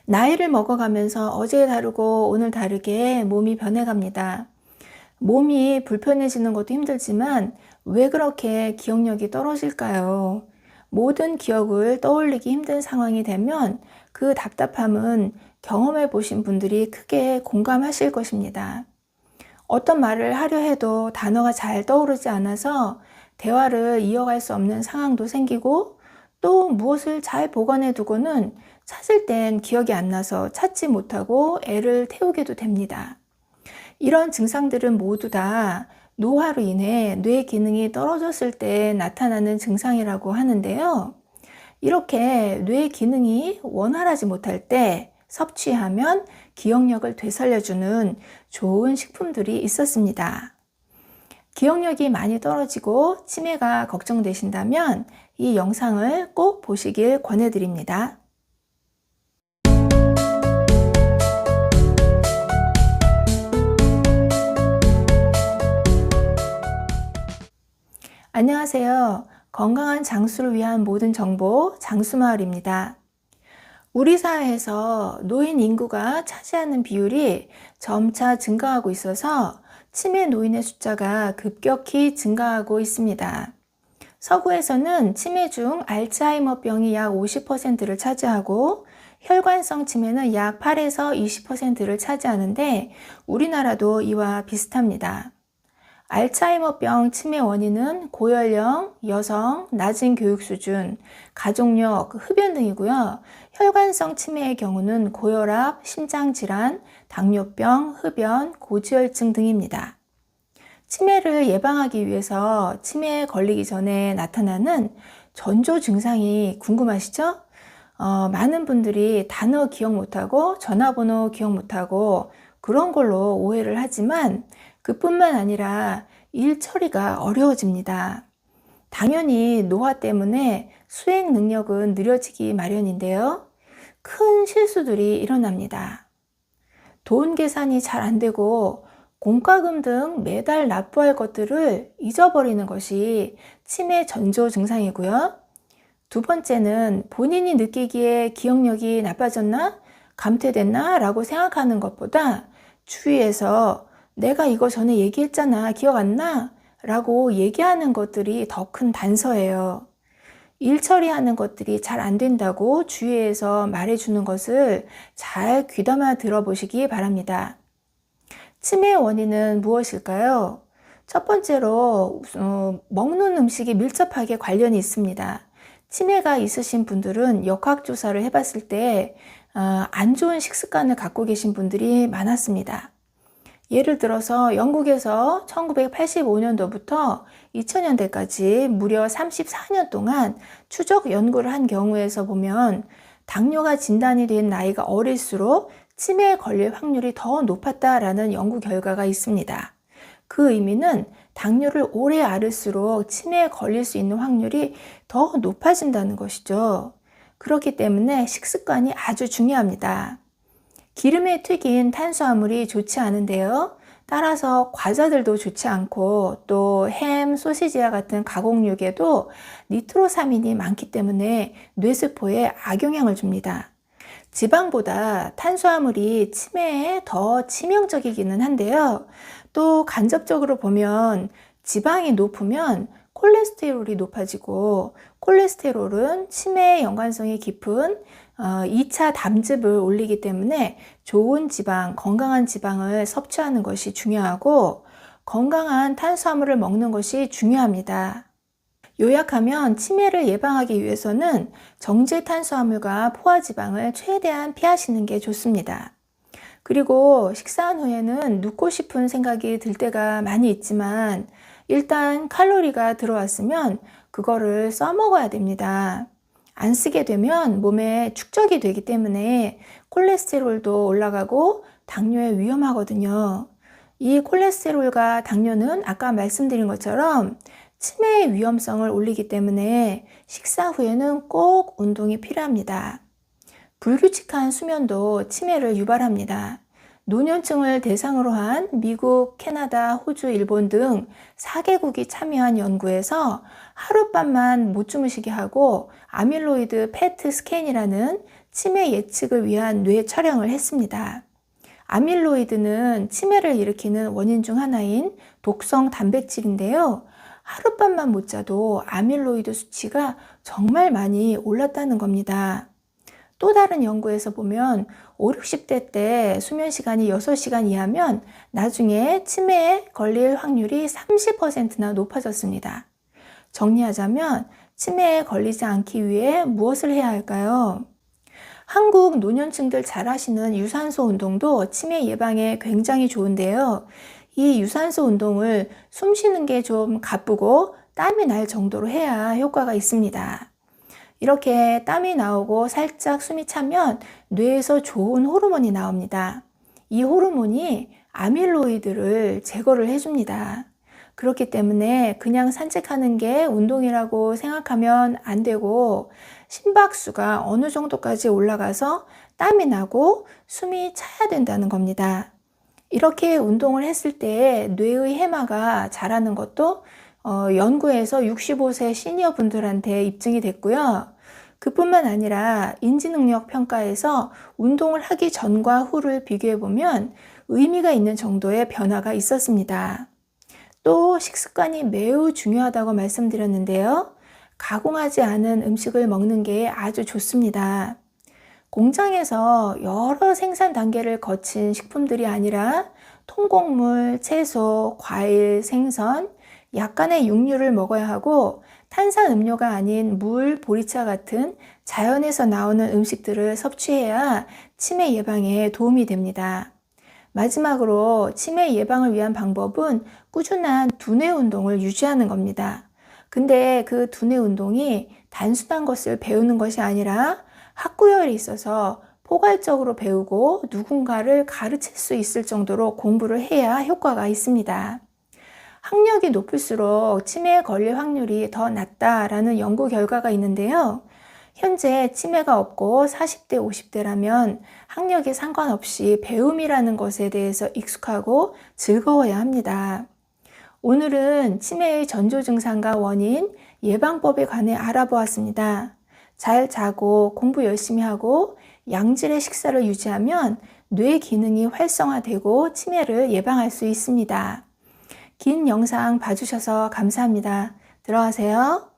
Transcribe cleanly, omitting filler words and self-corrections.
나이를 먹어가면서 어제 다르고 오늘 다르게 몸이 변해갑니다. 몸이 불편해지는 것도 힘들지만 왜 그렇게 기억력이 떨어질까요? 모든 기억을 떠올리기 힘든 상황이 되면 그 답답함은 경험해 보신 분들이 크게 공감하실 것입니다. 어떤 말을 하려 해도 단어가 잘 떠오르지 않아서 대화를 이어갈 수 없는 상황도 생기고, 또 무엇을 잘 보관해 두고는 찾을 땐 기억이 안 나서 찾지 못하고 애를 태우게도 됩니다. 이런 증상들은 모두 다 노화로 인해 뇌 기능이 떨어졌을 때 나타나는 증상이라고 하는데요. 이렇게 뇌 기능이 원활하지 못할 때 섭취하면 기억력을 되살려주는 좋은 식품들이 있었습니다. 기억력이 많이 떨어지고 치매가 걱정되신다면 이 영상을 꼭 보시길 권해드립니다. 안녕하세요. 건강한 장수를 위한 모든 정보 장수마을입니다. 우리 사회에서 노인 인구가 차지하는 비율이 점차 증가하고 있어서 치매 노인의 숫자가 급격히 증가하고 있습니다. 서구에서는 치매 중 알츠하이머병이 약 50%를 차지하고 혈관성 치매는 약 8에서 20%를 차지하는데, 우리나라도 이와 비슷합니다. 알츠하이머병 치매 원인은 고연령, 여성, 낮은 교육 수준, 가족력, 흡연 등이고요. 혈관성 치매의 경우는 고혈압, 심장질환, 당뇨병, 흡연, 고지혈증 등입니다. 치매를 예방하기 위해서 치매에 걸리기 전에 나타나는 전조 증상이 궁금하시죠? 많은 분들이 단어 기억 못하고 전화번호 기억 못하고 그런 걸로 오해를 하지만 그뿐만 아니라 일 처리가 어려워집니다. 당연히 노화 때문에 수행 능력은 느려지기 마련인데요. 큰 실수들이 일어납니다. 돈 계산이 잘 안 되고 공과금 등 매달 납부할 것들을 잊어버리는 것이 치매 전조 증상이고요. 두 번째는 본인이 느끼기에 기억력이 나빠졌나? 감퇴됐나? 라고 생각하는 것보다 주위에서 내가 이거 전에 얘기했잖아, 기억 안 나? 라고 얘기하는 것들이 더 큰 단서예요. 일 처리하는 것들이 잘 안 된다고 주위에서 말해주는 것을 잘 귀담아 들어보시기 바랍니다. 치매의 원인은 무엇일까요? 첫 번째로 먹는 음식이 밀접하게 관련이 있습니다. 치매가 있으신 분들은 역학조사를 해봤을 때 안 좋은 식습관을 갖고 계신 분들이 많았습니다. 예를 들어서 영국에서 1985년도부터 2000년대까지 무려 34년 동안 추적 연구를 한 경우에서 보면 당뇨가 진단이 된 나이가 어릴수록 치매에 걸릴 확률이 더 높았다라는 연구 결과가 있습니다. 그 의미는 당뇨를 오래 앓을수록 치매에 걸릴 수 있는 확률이 더 높아진다는 것이죠. 그렇기 때문에 식습관이 아주 중요합니다. 기름에 튀긴 탄수화물이 좋지 않은데요. 따라서 과자들도 좋지 않고 또 햄, 소시지와 같은 가공육에도 니트로사민이 많기 때문에 뇌세포에 악영향을 줍니다. 지방보다 탄수화물이 치매에 더 치명적이기는 한데요. 또 간접적으로 보면 지방이 높으면 콜레스테롤이 높아지고, 콜레스테롤은 치매의 연관성이 깊은 2차 담즙을 올리기 때문에 좋은 지방, 건강한 지방을 섭취하는 것이 중요하고, 건강한 탄수화물을 먹는 것이 중요합니다. 요약하면 치매를 예방하기 위해서는 정제 탄수화물과 포화지방을 최대한 피하시는 게 좋습니다. 그리고 식사한 후에는 눕고 싶은 생각이 들 때가 많이 있지만 일단 칼로리가 들어왔으면 그거를 써먹어야 됩니다. 안 쓰게 되면 몸에 축적이 되기 때문에 콜레스테롤도 올라가고 당뇨에 위험하거든요. 이 콜레스테롤과 당뇨는 아까 말씀드린 것처럼 치매의 위험성을 올리기 때문에 식사 후에는 꼭 운동이 필요합니다. 불규칙한 수면도 치매를 유발합니다. 노년층을 대상으로 한 미국, 캐나다, 호주, 일본 등 4개국이 참여한 연구에서 하룻밤만 못 주무시게 하고 아밀로이드 PET 스캔이라는 치매 예측을 위한 뇌 촬영을 했습니다. 아밀로이드는 치매를 일으키는 원인 중 하나인 독성 단백질인데요. 하룻밤만 못 자도 아밀로이드 수치가 정말 많이 올랐다는 겁니다. 또 다른 연구에서 보면 5, 60대 때 수면 시간이 6시간 이하면 나중에 치매에 걸릴 확률이 30%나 높아졌습니다. 정리하자면 치매에 걸리지 않기 위해 무엇을 해야 할까요? 한국 노년층들 잘 하시는 유산소 운동도 치매 예방에 굉장히 좋은데요. 이 유산소 운동을 숨 쉬는 게 좀 가쁘고 땀이 날 정도로 해야 효과가 있습니다. 이렇게 땀이 나오고 살짝 숨이 차면 뇌에서 좋은 호르몬이 나옵니다. 이 호르몬이 아밀로이드를 제거를 해줍니다. 그렇기 때문에 그냥 산책하는 게 운동이라고 생각하면 안 되고 심박수가 어느 정도까지 올라가서 땀이 나고 숨이 차야 된다는 겁니다. 이렇게 운동을 했을 때 뇌의 해마가 자라는 것도 연구에서 65세 시니어 분들한테 입증이 됐고요. 그뿐만 아니라 인지능력 평가에서 운동을 하기 전과 후를 비교해 보면 의미가 있는 정도의 변화가 있었습니다. 또 식습관이 매우 중요하다고 말씀드렸는데요. 가공하지 않은 음식을 먹는 게 아주 좋습니다. 공장에서 여러 생산 단계를 거친 식품들이 아니라 통곡물, 채소, 과일, 생선, 약간의 육류를 먹어야 하고 탄산 음료가 아닌 물, 보리차 같은 자연에서 나오는 음식들을 섭취해야 치매 예방에 도움이 됩니다. 마지막으로 치매 예방을 위한 방법은 꾸준한 두뇌 운동을 유지하는 겁니다. 근데 그 두뇌 운동이 단순한 것을 배우는 것이 아니라 학구열이 있어서 포괄적으로 배우고 누군가를 가르칠 수 있을 정도로 공부를 해야 효과가 있습니다. 학력이 높을수록 치매에 걸릴 확률이 더 낮다라는 연구 결과가 있는데요. 현재 치매가 없고 40대, 50대라면 학력에 상관없이 배움이라는 것에 대해서 익숙하고 즐거워야 합니다. 오늘은 치매의 전조 증상과 원인, 예방법에 관해 알아보았습니다. 잘 자고 공부 열심히 하고 양질의 식사를 유지하면 뇌 기능이 활성화되고 치매를 예방할 수 있습니다. 긴 영상 봐주셔서 감사합니다. 들어가세요.